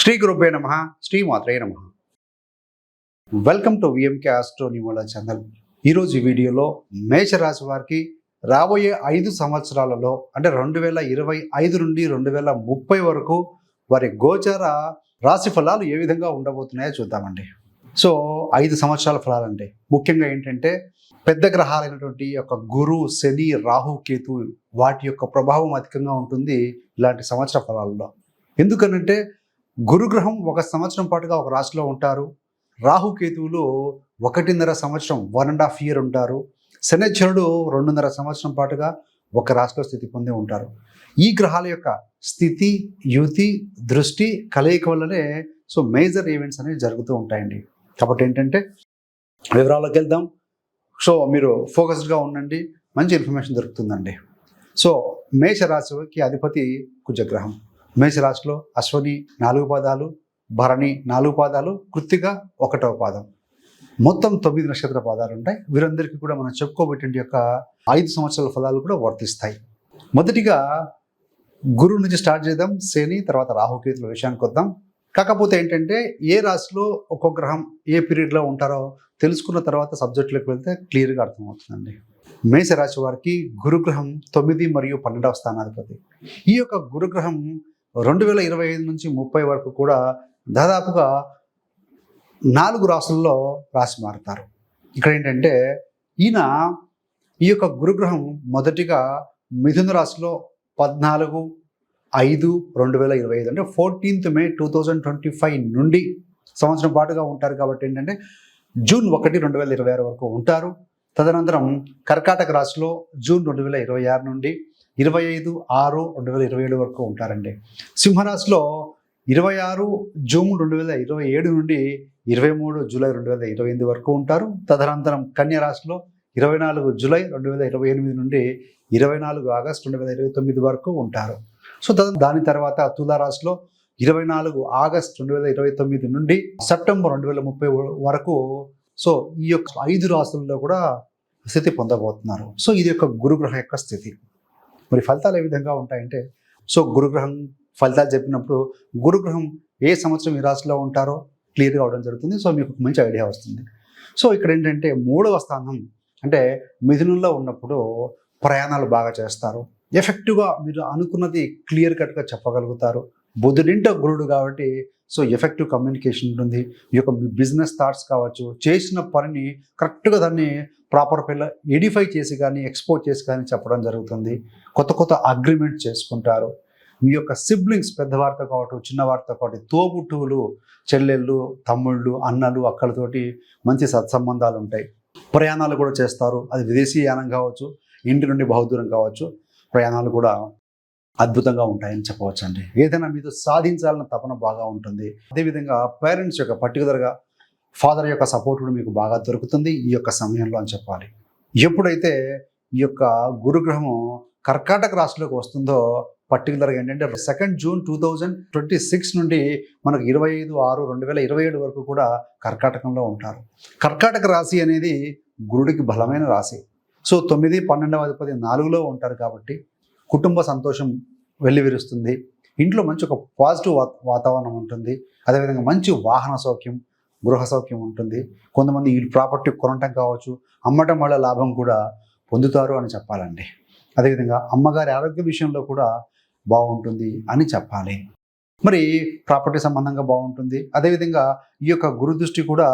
శ్రీ గురుభ్యో నమః, శ్రీ మాత్రే నమః. వెల్కమ్ టు విఎంకే ఆస్ట్రో న్యూమోలా ఛానల్. ఈరోజు ఈ వీడియోలో మేషరాశి వారికి రాబోయే 5 సంవత్సరాలలో అంటే 2025 నుండి 2030 వరకు వారి గోచర రాశి ఫలాలు ఏ విధంగా ఉండబోతున్నాయో చూద్దామండి. సో 5 సంవత్సరాల ఫలాలంటే ముఖ్యంగా ఏంటంటే పెద్ద గ్రహాలైనటువంటి యొక్క గురు, శని, రాహు, కేతు వాటి యొక్క ప్రభావం అధికంగా ఉంటుంది ఇలాంటి సంవత్సర ఫలాల్లో. ఎందుకనంటే గురుగ్రహం 1 సంవత్సరం పాటుగా ఒక రాశిలో ఉంటారు. రాహుకేతువులు 1.5 సంవత్సరం 1.5 year ఉంటారు. శనిశ్చరుడు 2.5 సంవత్సరం పాటుగా ఒక రాశిలో స్థితి పొంది ఉంటారు. ఈ గ్రహాల యొక్క స్థితి, యుతి, దృష్టి కలయిక వల్లనే మేజర్ ఈవెంట్స్ అనేవి జరుగుతూ ఉంటాయండి. కాబట్టి ఏంటంటే వివరాల్లోకి వెళ్దాం. సో మీరు ఫోకస్డ్గా ఉండండి, మంచి ఇన్ఫర్మేషన్ దొరుకుతుందండి. సో మేషరాశికి అధిపతి కుజగ్రహం. మేషరాశిలో అశ్వని 4 పాదాలు, భరణి 4 పాదాలు, కృత్తిక 1వ పాదం, మొత్తం 9 నక్షత్ర పాదాలు ఉంటాయి. వీరందరికీ కూడా మనం చెప్పుకోబెట్టిన యొక్క 5 సంవత్సరాల ఫలాలు కూడా వర్తిస్తాయి. మొదటిగా గురువు నుంచి స్టార్ట్ చేద్దాం. శని, తర్వాత రాహుకేతుల విషయానికి వద్దాం. కాకపోతే ఏంటంటే ఏ రాశిలో ఒక్కొక్క గ్రహం ఏ పీరియడ్లో ఉంటారో తెలుసుకున్న తర్వాత సబ్జెక్టులోకి వెళ్తే క్లియర్గా అర్థమవుతుందండి. మేషరాశి వారికి గురుగ్రహం 9 మరియు 12వ స్థానాధిపతి. ఈ యొక్క గురుగ్రహం 2025 నుంచి 30 వరకు కూడా దాదాపుగా 4 రాశుల్లో రాశి మారుతారు. ఇక్కడ ఏంటంటే ఈ యొక్క గురుగ్రహం మొదటిగా మిథున రాశిలో 14/5/2025 అంటే 14th May 2025 నుండి సంవత్సరం పాటుగా ఉంటారు. కాబట్టి ఏంటంటే జూన్ 1, 2026 వరకు ఉంటారు. తదనంతరం కర్కాటక రాశిలో జూన్ 2026 నుండి 25/6/2027 వరకు ఉంటారండి. సింహరాశిలో 26 జూన్ 2027 నుండి 23 జూలై 2028 వరకు ఉంటారు. తదనంతరం కన్యా రాశిలో 24 జూలై 2028 నుండి 24 ఆగస్టు 2029 వరకు ఉంటారు. సో దాని తర్వాత తులారాశిలో 24 ఆగస్టు 2029 నుండి సెప్టెంబర్ 2030 వరకు ఈ యొక్క 5 రాశుల్లో కూడా స్థితి పొందబోతున్నారు. సో ఇది యొక్క గురుగ్రహం యొక్క స్థితి. మరి ఫలితాలు ఏ విధంగా ఉంటాయంటే గురుగ్రహం ఫలితాలు చెప్పినప్పుడు గురుగ్రహం ఏ సంవత్సరం ఈ రాశిలో ఉంటారో క్లియర్గా అవడం జరుగుతుంది. మీకు మంచి ఐడియా వస్తుంది. ఇక్కడ ఏంటంటే 3వ స్థానం అంటే మిథునంలో ఉన్నప్పుడు ప్రయాణాలు బాగా చేస్తారు. ఎఫెక్టివ్గా మీరు అనుకున్నది క్లియర్ కట్గా చెప్పగలుగుతారు. బుధుడింట గురుడు కాబట్టి ఎఫెక్టివ్ కమ్యూనికేషన్ ఉంటుంది. ఈ యొక్క బిజినెస్ థాట్స్ కావచ్చు, చేసిన పనిని కరెక్ట్గా దాన్ని ప్రాపర్ పిల్ల ఎడిఫై చేసి కానీ ఎక్స్పోర్ట్ చేసి కానీ చెప్పడం జరుగుతుంది. కొత్త అగ్రిమెంట్ చేసుకుంటారు. మీ యొక్క సిబ్లింగ్స్ పెద్దవారితో కావచ్చు, చిన్నవారితో కావచ్చు, తోబుట్టువులు, చెల్లెళ్ళు, తమ్ముళ్ళు, అన్నలు, అక్కలతోటి మంచి సత్సంబంధాలు ఉంటాయి. ప్రయాణాలు కూడా చేస్తారు. అది విదేశీ యానం కావచ్చు, ఇంటి నుండి బహుదూరం కావచ్చు, ప్రయాణాలు కూడా అద్భుతంగా ఉంటాయని చెప్పవచ్చండి. ఏదైనా మీతో సాధించాలన్న తపన బాగా ఉంటుంది. అదేవిధంగా పేరెంట్స్ యొక్క పర్టికులర్గా ఫాదర్ యొక్క సపోర్ట్ కూడా మీకు బాగా దొరుకుతుంది ఈ యొక్క సమయంలో అని చెప్పాలి. ఎప్పుడైతే ఈ యొక్క గురుగ్రహము కర్కాటక రాశిలోకి వస్తుందో పర్టికులర్గా ఏంటంటే 2 జూన్ 2026 నుండి మనకు 25/6/2027 వరకు కూడా కర్కాటకంలో ఉంటారు. కర్కాటక రాశి అనేది గురుడికి బలమైన రాశి. 9, 12వ అధిపతి 4లో ఉంటారు కాబట్టి కుటుంబ సంతోషం వెల్లివిరుస్తుంది. ఇంట్లో మంచి ఒక పాజిటివ్ వాతావరణం ఉంటుంది. అదేవిధంగా మంచి వాహన సౌఖ్యం, గృహ సౌఖ్యం ఉంటుంది. కొంతమంది ఈ ప్రాపర్టీ కొనటం కావచ్చు, అమ్మటం వల్ల లాభం కూడా పొందుతారు అని చెప్పాలండి. అదేవిధంగా అమ్మగారి ఆరోగ్య విషయంలో కూడా బాగుంటుంది అని చెప్పాలి. మరి ప్రాపర్టీ సంబంధంగా బాగుంటుంది. అదేవిధంగా ఈ యొక్క గురు దృష్టి కూడా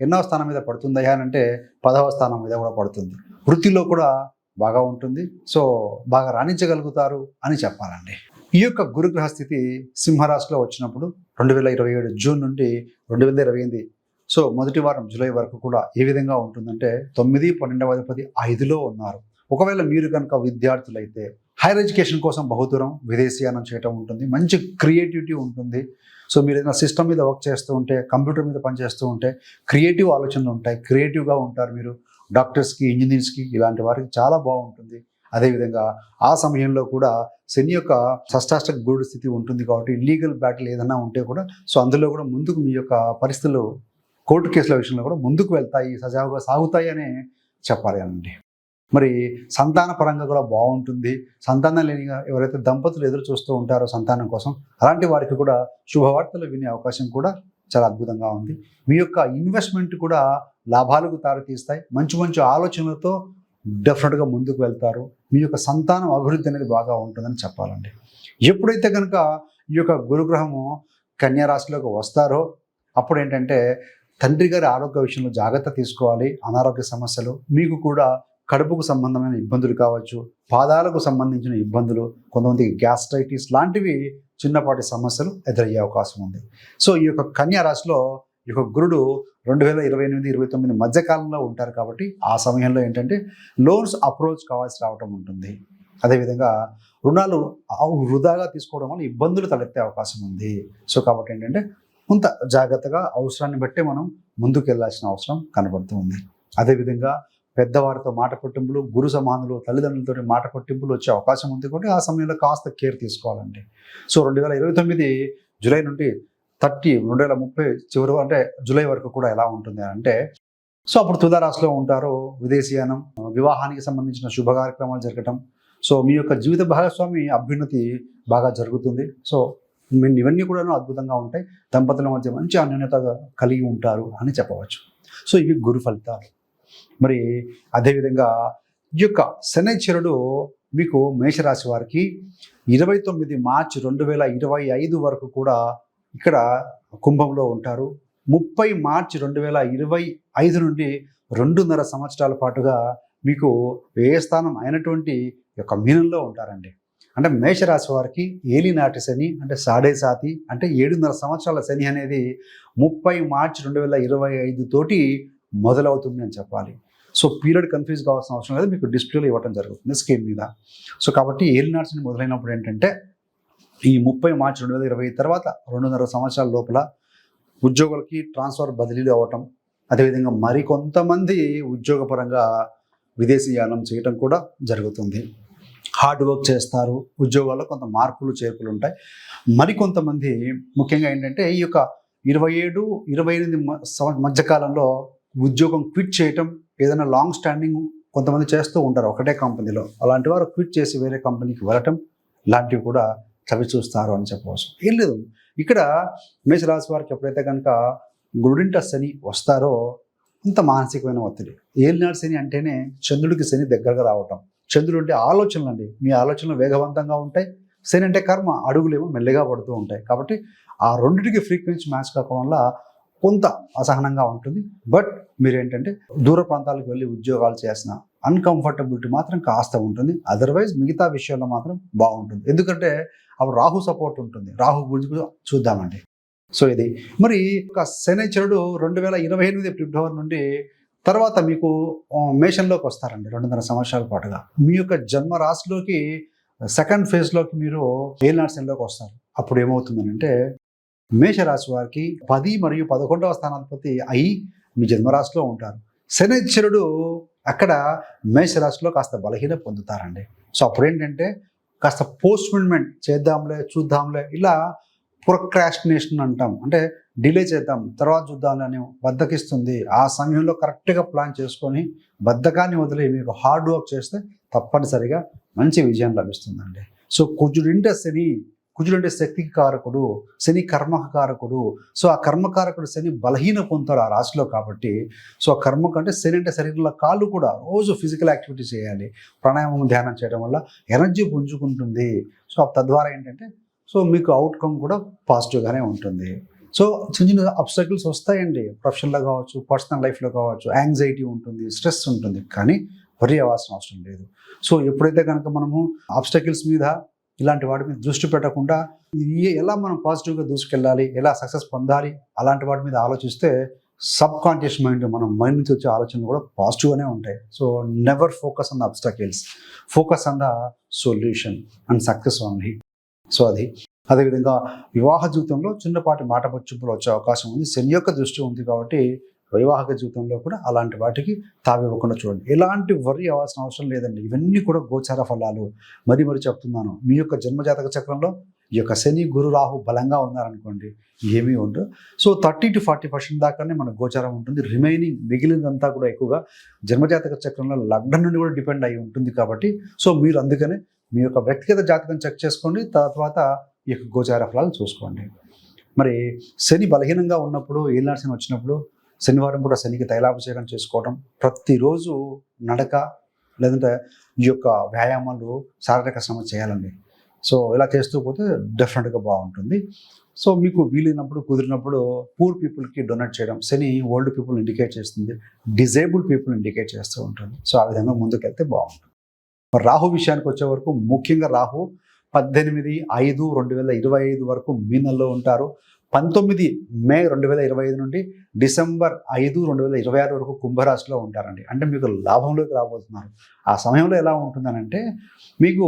ఎన్నో స్థానం మీద పడుతుంది అంటే 10వ స్థానం మీద కూడా పడుతుంది. వృత్తిలో కూడా బాగా ఉంటుంది. బాగా రాణించగలుగుతారు అని చెప్పాలండి. ఈ యొక్క గురుగ్రహ స్థితి సింహరాశిలో వచ్చినప్పుడు 2027 జూన్ నుండి 2028 మొదటి వారం జూలై వరకు కూడా ఏ విధంగా ఉంటుందంటే 9, 12వ అధిపతి 5లో ఉన్నారు. ఒకవేళ మీరు కనుక విద్యార్థులైతే హైయర్ ఎడ్యుకేషన్ కోసం బహుదూరం విదేశీయానం చేయటం ఉంటుంది. మంచి క్రియేటివిటీ ఉంటుంది. మీరు ఏదైనా సిస్టమ్ మీద వర్క్ చేస్తూ ఉంటే, కంప్యూటర్ మీద పనిచేస్తూ ఉంటే క్రియేటివ్ ఆలోచనలు ఉంటాయి. క్రియేటివ్గా ఉంటారు మీరు. డాక్టర్స్కి, ఇంజనీర్స్కి ఇలాంటి వారికి చాలా బాగుంటుంది. అదేవిధంగా ఆ సమయంలో కూడా శని యొక్క షష్టాష్టక గురుడు స్థితి ఉంటుంది కాబట్టి లీగల్ బ్యాటిల్ ఏదైనా ఉంటే కూడా అందులో కూడా ముందుకు మీ యొక్క పరిస్థితులు కోర్టు కేసుల విషయంలో కూడా ముందుకు వెళ్తాయి, సజావుగా సాగుతాయి అనే చెప్పాలి అండి. మరి సంతాన పరంగా కూడా బాగుంటుంది. సంతానం లేని ఎవరైతే దంపతులు ఎదురు చూస్తూ ఉంటారో సంతానం కోసం, అలాంటి వారికి కూడా శుభవార్తలు వినే అవకాశం కూడా చాలా అద్భుతంగా ఉంది. మీ యొక్క ఇన్వెస్ట్మెంట్ కూడా లాభాలకు దారితీస్తాయి. మంచి మంచి ఆలోచనలతో డెఫినెట్గా ముందుకు వెళ్తారు. మీ యొక్క సంతానం అభివృద్ధి అనేది బాగా ఉంటుందని చెప్పాలండి. ఎప్పుడైతే కనుక ఈ యొక్క గురుగ్రహము కన్యా రాశిలోకి వస్తారో అప్పుడు ఏంటంటే తండ్రి గారి ఆరోగ్య విషయంలో జాగ్రత్త తీసుకోవాలి. అనారోగ్య సమస్యలు, మీకు కూడా కడుపుకు సంబంధమైన ఇబ్బందులు కావచ్చు, పాదాలకు సంబంధించిన ఇబ్బందులు, కొంతమందికి గ్యాస్ట్రైటిస్ లాంటివి చిన్నపాటి సమస్యలు ఎదురయ్యే అవకాశం ఉంది. సో ఈ యొక్క కన్యా రాశిలో ఈ యొక్క గురుడు 2028-29 మధ్యకాలంలో ఉంటారు కాబట్టి ఆ సమయంలో ఏంటంటే లోన్స్ అప్రోచ్ కావాల్సి రావటం ఉంటుంది. అదేవిధంగా రుణాలు వృధాగా తీసుకోవడం వల్ల ఇబ్బందులు తలెత్తే అవకాశం ఉంది. సో కాబట్టి ఏంటంటే కొంత జాగ్రత్తగా అవసరాన్ని బట్టే మనం ముందుకు వెళ్ళాల్సిన అవసరం కనబడుతూ ఉంది. అదేవిధంగా పెద్దవారితో మాట పట్టింపులు, గురు సమానులు, తల్లిదండ్రులతో మాట పట్టింపులు వచ్చే అవకాశం ఉంది కాబట్టి ఆ సమయంలో కాస్త కేర్ తీసుకోవాలండి. సో 2029 జూలై నుండి 2030 చివరి అంటే జూలై వరకు కూడా ఎలా ఉంటుంది అంటే, సో అప్పుడు తులారాశిలో ఉంటారు. విదేశీయానం, వివాహానికి సంబంధించిన శుభ కార్యక్రమాలు జరగటం, సో మీ యొక్క జీవిత భాగస్వామి అభ్యున్నతి బాగా జరుగుతుంది. సో ఇవన్నీ కూడా అద్భుతంగా ఉంటాయి. దంపతుల మధ్య మంచి అన్యోన్యత కలిగి ఉంటారు అని చెప్పవచ్చు. సో ఇవి గురు ఫలితాలు. మరి అదేవిధంగా ఈ యొక్క శనైశ్వరుడు మీకు మేషరాశి వారికి 29 మార్చి 2025 వరకు కూడా ఇక్కడ కుంభంలో ఉంటారు. 30 మార్చి 2025 నుండి 2.5 సంవత్సరాల పాటుగా మీకు వ్యయ స్థానం అయినటువంటి యొక్క మీనంలో ఉంటారండి. అంటే మేషరాశి వారికి ఏలినాటి శని అంటే సాడే సాతి అంటే 7.5 సంవత్సరాల శని అనేది 30 మార్చి 2025 తోటి మొదలవుతుంది అని చెప్పాలి. సో పీరియడ్ కన్ఫ్యూజ్ కావాల్సిన అవసరం లేదు, మీకు డిస్ప్లేలో ఇవ్వడం జరుగుతుంది స్క్రీన్ మీద. సో కాబట్టి ఏలినాటి శని మొదలైనప్పుడు ఏంటంటే ఈ 30 మార్చి 2025 తర్వాత 2.5 సంవత్సరాల లోపల ఉద్యోగులకి ట్రాన్స్ఫర్ బదిలీలు అవ్వటం, అదేవిధంగా మరికొంతమంది ఉద్యోగపరంగా విదేశీయానం చేయటం కూడా జరుగుతుంది. హార్డ్ వర్క్ చేస్తారు, ఉద్యోగాల్లో కొంత మార్పులు చేర్పులు ఉంటాయి. మరికొంతమంది ముఖ్యంగా ఏంటంటే ఈ యొక్క 27-28 మధ్యకాలంలో ఉద్యోగం క్విట్ చేయటం, ఏదైనా లాంగ్ స్టాండింగ్ కొంతమంది చేస్తూ ఉంటారు ఒకటే కంపెనీలో, అలాంటి వారు క్విట్ చేసి వేరే కంపెనీకి వెళ్ళటం లాంటివి కూడా చవి చూస్తారు అని చెప్పవచ్చు. ఏం లేదు, ఇక్కడ మేషరాశి వారికి ఎప్పుడైతే కనుక గురుడింట శని వస్తారో ఇంత మానసికమైన ఒత్తిడి. ఏలినాడు శని అంటేనే చంద్రుడికి శని దగ్గరగా రావటం. చంద్రుడు అంటే ఆలోచనలు అండి, మీ ఆలోచనలు వేగవంతంగా ఉంటాయి. శని అంటే కర్మ, అడుగులేమో మెల్లగా పడుతూ ఉంటాయి. కాబట్టి ఆ రెండింటికి ఫ్రీక్వెన్సీ మ్యాచ్ కావడం వల్ల కొంత అసహనంగా ఉంటుంది. బట్ మీరేంటంటే దూర ప్రాంతాలకు వెళ్ళి ఉద్యోగాలు చేసిన అన్కంఫర్టబిలిటీ మాత్రం కాస్త ఉంటుంది. అదర్వైజ్ మిగతా విషయాల్లో మాత్రం బాగుంటుంది. ఎందుకంటే అప్పుడు రాహు సపోర్ట్ ఉంటుంది. రాహు గురించి కూడా చూద్దామండి. సో ఇది మరి ఒక శనైశ్వరుడు 2028 ఫిబ్రవరి నుండి తర్వాత మీకు మేషంలోకి వస్తారండి 2.5 సంవత్సరాల పాటుగా. మీ యొక్క జన్మ రాశిలోకి సెకండ్ ఫేజ్లోకి మీరు ఏలినాటి శనిలోకి వస్తారు. అప్పుడు ఏమవుతుందని అంటే మేషరాశి వారికి 10 మరియు 11వ స్థానాధిపతి అయి మీ జన్మరాశిలో ఉంటారు. శనైశ్వరుడు అక్కడ మేషరాశిలో కాస్త బలహీన పొందుతారండి. సో అప్పుడు ఏంటంటే కాస్త పోస్ట్పోన్మెంట్ చేద్దాంలే, చూద్దాంలే, ఇలా ప్రొక్రాస్టినేషన్ అంటాం, అంటే డిలే చేద్దాం, తర్వాత చూద్దాంలే అని బద్ధకిస్తుంది. ఆ సమయంలో కరెక్ట్గా ప్లాన్ చేసుకొని బద్ధకాన్ని వదిలి మీకు హార్డ్ వర్క్ చేస్తే తప్పనిసరిగా మంచి విజయం లభిస్తుందండి. సో కుజుడింటే శని, కుజుడు అంటే శక్తికి కారకుడు, శని కర్మకారకుడు. సో ఆ కర్మకారకుడు శని బలహీన పొందుతాడు ఆ రాశిలో కాబట్టి. సో ఆ కర్మ కంటే శని అంటే శరీరంలో కాళ్ళు కూడా రోజు ఫిజికల్ యాక్టివిటీ చేయాలి, ప్రాణాయామం ధ్యానం చేయడం వల్ల ఎనర్జీ పుంజుకుంటుంది. సో తద్వారా ఏంటంటే సో మీకు అవుట్కమ్ కూడా పాజిటివ్గానే ఉంటుంది. సో చిన్న చిన్న అబ్స్టకిల్స్ వస్తాయండి, ప్రొఫెషన్లో కావచ్చు, పర్సనల్ లైఫ్లో కావచ్చు, యాంగ్జైటీ ఉంటుంది, స్ట్రెస్ ఉంటుంది, కానీ వరి అవ్వాల్సిన అవసరం లేదు. సో ఎప్పుడైతే కనుక మనము అబ్స్టకిల్స్ మీద ఇలాంటి వాటి మీద దృష్టి పెట్టకుండా ఎలా మనం పాజిటివ్గా దూసుకెళ్ళాలి, ఎలా సక్సెస్ పొందాలి అలాంటి వాటి మీద ఆలోచిస్తే సబ్ కాన్షియస్ మైండ్, మన మైండ్ నుంచి వచ్చే ఆలోచనలు కూడా పాజిటివ్గానే ఉంటాయి. So never focus on the obstacles, focus on the solution and success only. So అది అదేవిధంగా వివాహ జీవితంలో చిన్నపాటి మాట పచ్చింపులు వచ్చే అవకాశం ఉంది. శని యొక్క దృష్టి ఉంది కాబట్టి వైవాహిక జీవితంలో కూడా అలాంటి వాటికి తావివ్వకుండా చూడండి. ఎలాంటి వరి అవ్వాల్సిన అవసరం లేదండి. ఇవన్నీ కూడా గోచార ఫలాలు. మరి చెప్తున్నాను, మీ యొక్క జన్మజాతక చక్రంలో ఈ యొక్క శని గురు రాహు బలంగా ఉన్నారనుకోండి ఏమీ ఉండదు. సో 30 to 40% దాకానే మన గోచారం ఉంటుంది. రిమైనింగ్ మిగిలినంతా కూడా ఎక్కువగా జన్మజాతక చక్రంలో లగ్నం నుండి కూడా డిపెండ్ అయి ఉంటుంది కాబట్టి సో మీరు అందుకనే మీ యొక్క వ్యక్తిగత జాతకం చెక్ చేసుకోండి, తర్వాత ఈ యొక్క గోచార ఫలాలు చూసుకోండి. మరి శని బలహీనంగా ఉన్నప్పుడు, ఏలినాటి శని వచ్చినప్పుడు శనివారం కూడా శనికి తైలాభిషేకం చేసుకోవడం, ప్రతిరోజు నడక లేదంటే ఈ యొక్క వ్యాయామాలు శారీరక శ్రమ చేయాలండి. సో ఇలా చేస్తూ పోతే డెఫినెట్గా బాగుంటుంది. సో మీకు వీలైనప్పుడు కుదిరినప్పుడు పూర్ పీపుల్కి డొనేట్ చేయడం, శని ఓల్డ్ పీపుల్ ఇండికేట్ చేస్తుంది, డిజేబుల్డ్ పీపుల్ ఇండికేట్ చేస్తూ ఉంటుంది. సో ఆ విధంగా ముందుకెళ్తే బాగుంటుంది. మరి రాహు విషయానికి వచ్చే వరకు ముఖ్యంగా రాహు 18/5/2025 వరకు మీనంలో ఉంటారు. 19 మే 2025 నుండి డిసెంబర్ 5, 2026 వరకు కుంభరాశిలో ఉంటారండి. అంటే మీకు లాభంలోకి రాబోతున్నారు. ఆ సమయంలో ఎలా ఉంటుందనంటే మీకు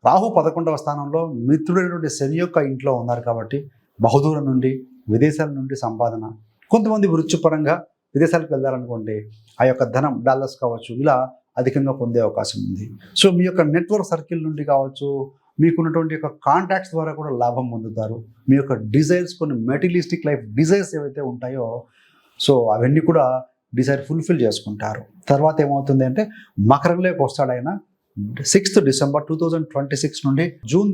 రాహు 11వ స్థానంలో మిత్రుడైనటువంటి శని యొక్క ఇంట్లో ఉన్నారు కాబట్టి బహుదూరం నుండి విదేశాల నుండి సంపాదన, కొంతమంది వృత్తిపరంగా విదేశాలకు వెళ్ళాలనుకోండి ఆ యొక్క ధనం డాలర్స్ కావచ్చు ఇలా అధికంగా పొందే అవకాశం ఉంది. సో మీ యొక్క నెట్వర్క్ సర్కిల్ నుండి కావచ్చు, మీకున్నటువంటి యొక్క కాంటాక్ట్స్ ద్వారా కూడా లాభం పొందుతారు. మీ యొక్క డిజైర్స్, కొన్ని మెటీరియలిస్టిక్ లైఫ్ డిజైర్స్ ఏవైతే ఉంటాయో సో అవన్నీ కూడా డిజైర్ ఫుల్ఫిల్ చేసుకుంటారు. తర్వాత ఏమవుతుంది అంటే మకరంలోకి వస్తాడు ఆయన 6th డిసెంబర్ 2026 నుండి జూన్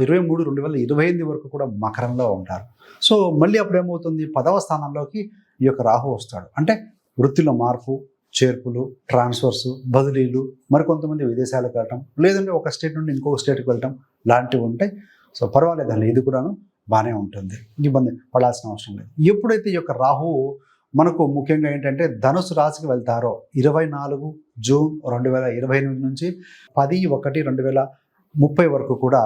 23, 2028 వరకు కూడా మకరంలో ఉంటారు. సో మళ్ళీ అప్పుడు ఏమవుతుంది 10వ స్థానంలోకి ఈ యొక్క రాహు వస్తాడు. అంటే వృత్తిలో మార్పు, చేర్పులు, ట్రాన్స్ఫర్స్, బదిలీలు, మరికొంతమంది విదేశాలకు వెళ్ళటం, లేదంటే ఒక స్టేట్ నుండి ఇంకొక స్టేట్కి వెళ్ళటం లాంటివి ఉంటాయి. సో పర్వాలేదండి, ఇది కూడాను బాగానే ఉంటుంది, ఇబ్బంది పడాల్సిన అవసరం లేదు. ఎప్పుడైతే ఈ యొక్క రాహువు మనకు ముఖ్యంగా ఏంటంటే ధనుసు రాశికి వెళ్తారో 24 జూన్ 2028 నుంచి 10/1/2030 వరకు కూడా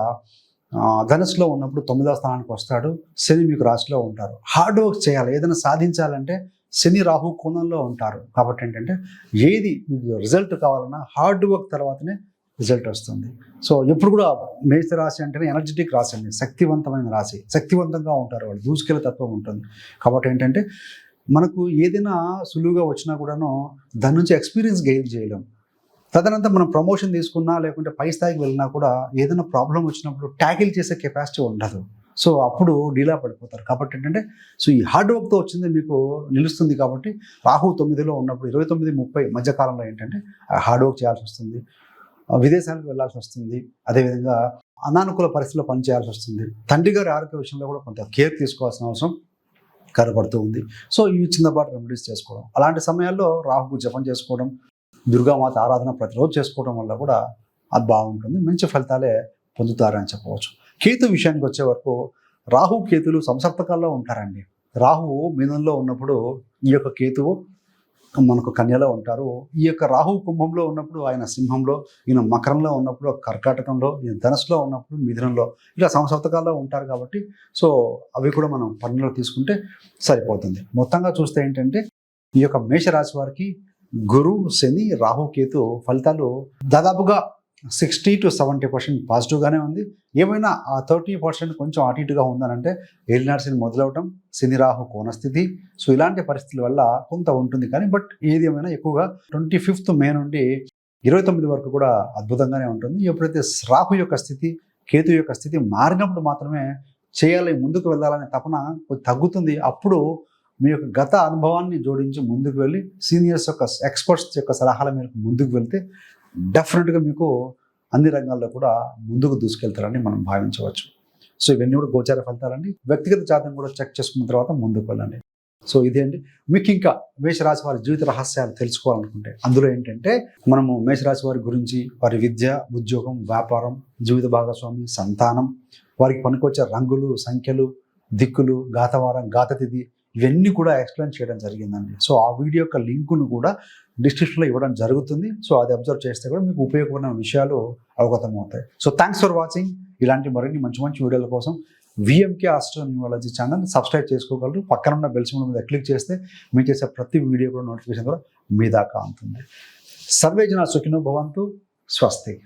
ధనుసులో ఉన్నప్పుడు 9వ స్థానానికి వస్తాడు. శని మీకు రాశిలో ఉంటారు. హార్డ్ వర్క్ చేయాలి, ఏదైనా సాధించాలంటే శని రాహు కోణంలో ఉంటారు కాబట్టి ఏంటంటే ఏది మీకు రిజల్ట్ కావాలన్నా హార్డ్ వర్క్ తర్వాతనే రిజల్ట్ వస్తుంది. సో ఎప్పుడు కూడా మేష రాశి అంటేనే ఎనర్జెటిక్ రాశి అండి, శక్తివంతమైన రాశి, శక్తివంతంగా ఉంటారు వాళ్ళు, దూసుకెళ్ళే తత్వం ఉంటుంది. కాబట్టి ఏంటంటే మనకు ఏదైనా సులువుగా వచ్చినా కూడాను దాని నుంచి ఎక్స్పీరియన్స్ గెయిన్ చేయలేం. తదనంతరం మనం ప్రమోషన్ తీసుకున్నా లేకుంటే పై స్థాయికి వెళ్ళినా కూడా ఏదైనా ప్రాబ్లం వచ్చినప్పుడు ట్యాకిల్ చేసే కెపాసిటీ ఉండదు. సో అప్పుడు డీలా పడిపోతారు. కాబట్టి ఏంటంటే సో ఈ హార్డ్ వర్క్తో వచ్చింది మీకు నిలుస్తుంది. కాబట్టి రాహు 9లో ఉన్నప్పుడు 29-30 మధ్యకాలంలో ఏంటంటే హార్డ్ వర్క్ చేయాల్సి వస్తుంది, విదేశాలకు వెళ్ళాల్సి వస్తుంది, అదేవిధంగా అనానుకూల పరిస్థితుల్లో పనిచేయాల్సి వస్తుంది. తండ్రి గారి ఆరోగ్య విషయంలో కూడా కొంత కేర్ తీసుకోవాల్సిన అవసరం కనబడుతూ ఉంది. సో ఇవి చిన్నపాటి రెమెడీస్ చేసుకోవడం, అలాంటి సమయాల్లో రాహుకు జపం చేసుకోవడం, దుర్గామాత ఆరాధన ప్రతిరోజు చేసుకోవడం వల్ల కూడా అది బాగుంటుంది, మంచి ఫలితాలే పొందుతారని చెప్పవచ్చు. కేతు విషయానికి వచ్చే వరకు రాహు కేతులు సంసప్తకాల్లో ఉంటారండి. రాహువు మీనంలో ఉన్నప్పుడు ఈ యొక్క కేతువు మనకు కన్యలో ఉంటారు. ఈ యొక్క రాహు కుంభంలో ఉన్నప్పుడు ఆయన సింహంలో, ఈయన మకరంలో ఉన్నప్పుడు కర్కాటకంలో, ఈయన ధనుసులో ఉన్నప్పుడు మిథునంలో, ఇలా సంసప్తకాల్లో ఉంటారు. కాబట్టి సో అవి కూడా మనం పరిగణలో తీసుకుంటే సరిపోతుంది. మొత్తంగా చూస్తే ఏంటంటే ఈ యొక్క మేషరాశి వారికి గురు, శని, రాహు, కేతు ఫలితాలు దాదాపుగా 60 to 70% పాజిటివ్గానే ఉంది. ఏమైనా ఆ 30% కొంచెం అటు ఇటుగా ఉందనంటే ఏలినాటి శని మొదలవటం, శని రాహు కోణస్థితి, సో ఇలాంటి పరిస్థితుల వల్ల కొంత ఉంటుంది. కానీ బట్ ఏది ఏమైనా ఎక్కువగా 25th మే నుండి 29 వరకు కూడా అద్భుతంగానే ఉంటుంది. ఎప్పుడైతే రాహు యొక్క స్థితి, కేతు యొక్క స్థితి మారినప్పుడు మాత్రమే చేయాలి, ముందుకు వెళ్ళాలనే తపన తగ్గుతుంది. అప్పుడు మీ యొక్క గత అనుభవాన్ని జోడించి ముందుకు వెళ్ళి సీనియర్స్ యొక్క, ఎక్స్పర్ట్స్ యొక్క సలహాల మేరకు ముందుకు వెళ్తే డెఫినెట్గా మీకు అన్ని రంగాల్లో కూడా ముందుకు దూసుకెళ్తారని మనం భావించవచ్చు. సో ఇవన్నీ కూడా గోచార ఫలితాలండి. వ్యక్తిగత జాతకం కూడా చెక్ చేసుకున్న తర్వాత ముందుకు వెళ్ళండి. సో ఇదే అండి. మీకు ఇంకా మేషరాశి వారి జీవిత రహస్యాలు తెలుసుకోవాలనుకుంటే అందులో ఏంటంటే మనము మేషరాశి వారి గురించి, వారి విద్య, ఉద్యోగం, వ్యాపారం, జీవిత భాగస్వామి, సంతానం, వారికి పనికొచ్చే రంగులు, సంఖ్యలు, దిక్కులు, గాతవారం, గాతతిథి ఇవన్నీ కూడా ఎక్స్ప్లెయిన్ చేయడం జరిగిందండి. సో ఆ వీడియో యొక్క లింకును కూడా డిస్క్రిప్షన్లో ఇవ్వడం జరుగుతుంది. సో అది అబ్జర్వ్ చేస్తే కూడా మీకు ఉపయోగపడిన విషయాలు అవగతం అవుతాయి. So thanks for watching. ఇలాంటి మరిన్ని మంచి మంచి వీడియోల కోసం VMK astro numerology channel subscribe చేసుకోగలరు. పక్కన ఉన్న బెల్ సింబల్ మీద క్లిక్ చేస్తే మీరు చేసే ప్రతి వీడియో కూడా నోటిఫికేషన్ కూడా మీ దాకా అందుతుంది. సర్వే జనా సుఖినో భవంతు. స్వస్తి.